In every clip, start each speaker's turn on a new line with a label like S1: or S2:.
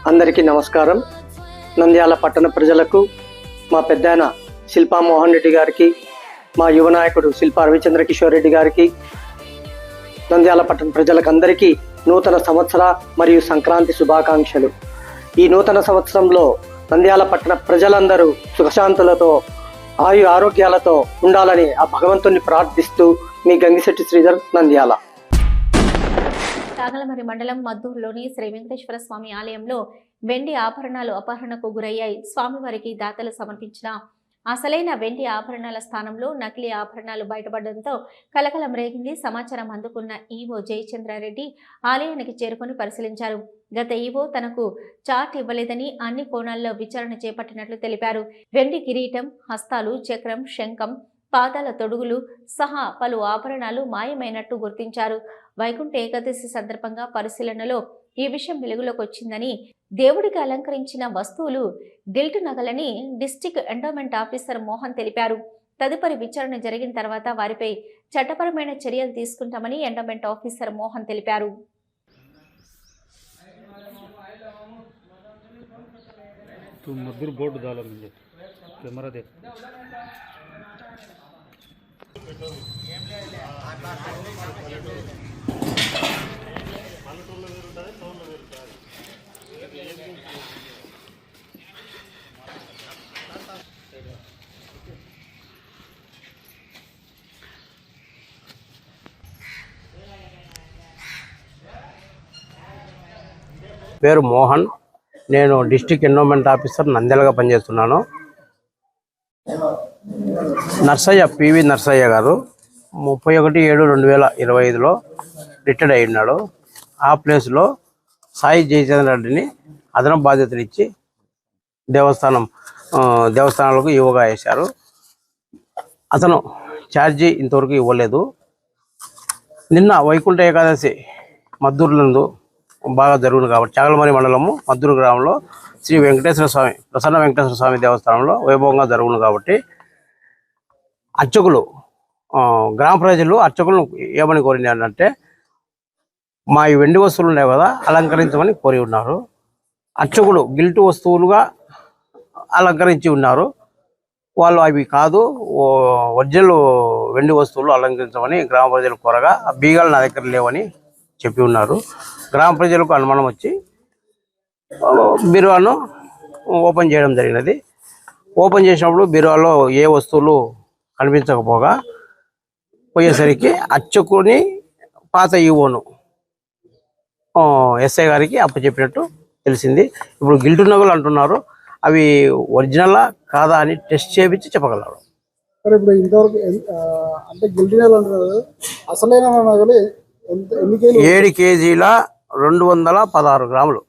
S1: అందరికీ నమస్కారం. నంద్యాల పట్టణ ప్రజలకు, మా పెద్దాయన శిల్పా మోహన్ రెడ్డి గారికి, మా యువ నాయకుడు శిల్పా రవిచంద్ర కిషోర్ రెడ్డి గారికి, నంద్యాల పట్టణ ప్రజలకు అందరికీ నూతన సంవత్సర మరియు సంక్రాంతి శుభాకాంక్షలు. ఈ నూతన సంవత్సరంలో నంద్యాల పట్టణ ప్రజలందరూ సుఖశాంతులతో ఆయు ఆరోగ్యాలతో ఉండాలని ఆ భగవంతుని ప్రార్థిస్తూ మీ గంగిశెట్టి శ్రీధర్, నంద్యాల.
S2: తాగలమరి మండలం మద్దూరులోని శ్రీ వెంకటేశ్వర స్వామి ఆలయంలో వెండి ఆభరణాలు అపహరణకు గురయ్యాయి. స్వామివారికి దాతలు సమర్పించిన అసలైన వెండి ఆభరణాల స్థానంలో నకిలీ ఆభరణాలు బయటపడడంతో కలకలం రేగింది. సమాచారం అందుకున్న ఈవో జయచంద్రారెడ్డి ఆలయానికి చేరుకొని పరిశీలించారు. గత ఈవో తనకు చార్ట్ ఇవ్వలేదని అన్ని కోణాల్లో విచారణ చేపట్టినట్లు తెలిపారు. వెండి కిరీటం, హస్తాలు, చక్రం, శంఖం, పాదాల తొడుగులు సహా పలు ఆభరణాలు మాయమైనట్టు గుర్తించారు. వైకుంఠ ఏకాదశి సందర్భంగా పరిశీలనలో ఈ విషయం వెలుగులోకి వచ్చిందని, దేవుడికి అలంకరించిన వస్తువులు గిల్ట్ నగలని డిస్ట్రిక్ట్ ఎండోమెంట్ ఆఫీసర్ మోహన్ తెలిపారు. తదుపరి విచారణ జరిగిన తర్వాత వారిపై చట్టపరమైన చర్యలు తీసుకుంటామని ఎండోమెంట్ ఆఫీసర్ మోహన్ తెలిపారు.
S3: పేరు మోహన్. నేను డిస్ట్రిక్ట్ ఎండోమెంట్ ఆఫీసర్ నంద్యాలగా పనిచేస్తున్నాను. నర్సయ్య పివి నర్సయ్య గారు 31/7/2025లో రిటైర్డ్ అయినాడు. ఆ ప్లేస్లో సాయి జయచంద్ర రెడ్డిని అదనపు బాధ్యతలు ఇచ్చి దేవస్థానాలకు యువగా వేశారు. అతను ఛార్జీ ఇంతవరకు ఇవ్వలేదు. నిన్న వైకుంఠ ఏకాదశి మద్దూరు నందు బాగా జరుగుతుంది కాబట్టి చాగలమరి మండలము మద్దూరు గ్రామంలో శ్రీ వెంకటేశ్వర స్వామి, ప్రసన్న వెంకటేశ్వర స్వామి దేవస్థానంలో వైభవంగా జరుగుతుంది కాబట్టి అర్చకులు, గ్రామ ప్రజలు అర్చకులను ఏమని కోరినారంటే, మా ఈ వెండి వస్తువులు ఉన్నాయి కదా అలంకరించమని కోరి ఉన్నారు. అర్చకులు గిల్టు వస్తువులుగా అలంకరించి ఉన్నారు. వాళ్ళు అవి కాదు, ఒరిజినల్ వెండి వస్తువులు అలంకరించమని గ్రామ ప్రజలు కోరగా ఆ బీగాలు నా దగ్గర లేవని చెప్పి ఉన్నారు. గ్రామ ప్రజలకు అనుమానం వచ్చి బీరువాను ఓపెన్ చేయడం జరిగినది. ఓపెన్ చేసినప్పుడు బీరువాలో ఏ వస్తువులు కనిపించకపోగా పోయేసరికి అర్చకుని పాత ఈవోను ఎస్ఐ గారికి అప్పచెప్పినట్టు తెలిసింది. ఇప్పుడు గిల్టు నగలు అంటున్నారు. అవి ఒరిజినలా కాదా అని టెస్ట్ చేయించి చెప్పగలరు.
S4: ఇప్పుడు ఇంతవరకు అంటే గిల్టు నగలు అంటున్నారు, అసలైన నగలు
S3: 7 కేజీల 216 గ్రాములు.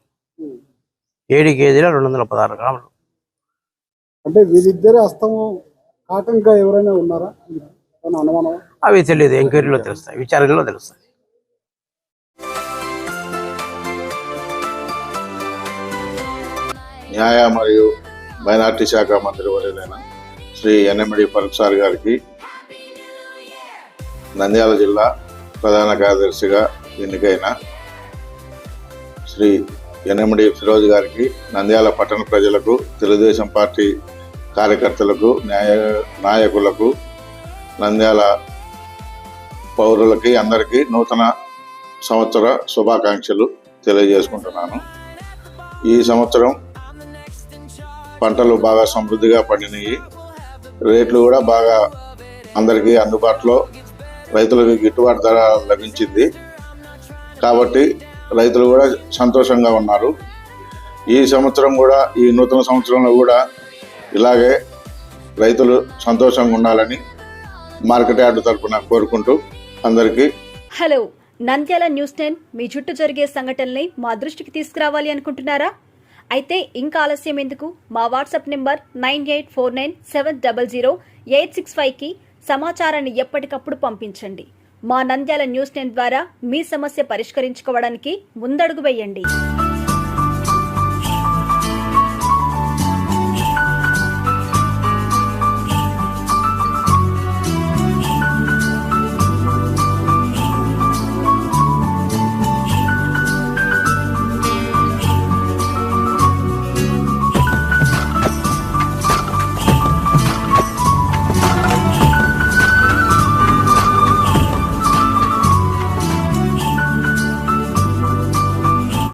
S3: 7 కేజీల 216 గ్రాములు.
S4: అంటే వీరిద్దరు హస్తము కాక ఇంకా ఎవరైనా ఉన్నారా అనుమానం?
S3: అవి తెలియదు, ఎంక్వైరీలో తెలుస్తాయి, విచారణలో తెలుస్తాయి.
S5: న్యాయ మరియు మైనార్టీ శాఖ మంత్రి వర్యులైన శ్రీ యనమడి ఫరూక్ సార్ గారికి, నంద్యాల జిల్లా ప్రధాన కార్యదర్శిగా ఎన్నికైన శ్రీ యనమడి ఫిరోజ్ గారికి, నంద్యాల పట్టణ ప్రజలకు, తెలుగుదేశం పార్టీ కార్యకర్తలకు, నాయకులకు, నంద్యాల పౌరులకి అందరికీ నూతన సంవత్సర శుభాకాంక్షలు తెలియజేసుకుంటున్నాను. ఈ సంవత్సరం పంటలు బాగా సమృద్ధిగా పండినాయి. రేట్లు కూడా బాగా అందరికీ అందుబాటులో, రైతులకు గిట్టుబాటు ధర లభించింది కాబట్టి రైతులు కూడా సంతోషంగా ఉన్నారు. ఈ సంవత్సరం కూడా, ఈ నూతన సంవత్సరంలో కూడా ఇలాగే రైతులు సంతోషంగా ఉండాలని మార్కెట్ యార్డు తరఫున కోరుకుంటూ అందరికీ.
S6: హలో, నంద్యాల న్యూస్ 10 మీ చుట్టూ జరిగే సంఘటనల్ని మా దృష్టికి తీసుకురావాలి అనుకుంటున్నారా? అయితే ఇంకా ఆలస్యం ఎందుకు? మా వాట్సాప్ నెంబర్ 9849700865కి సమాచారాన్ని ఎప్పటికప్పుడు పంపించండి. మా నంద్యాల న్యూస్ 10 ద్వారా మీ సమస్య పరిష్కరించుకోవడానికి ముందడుగు వేయండి.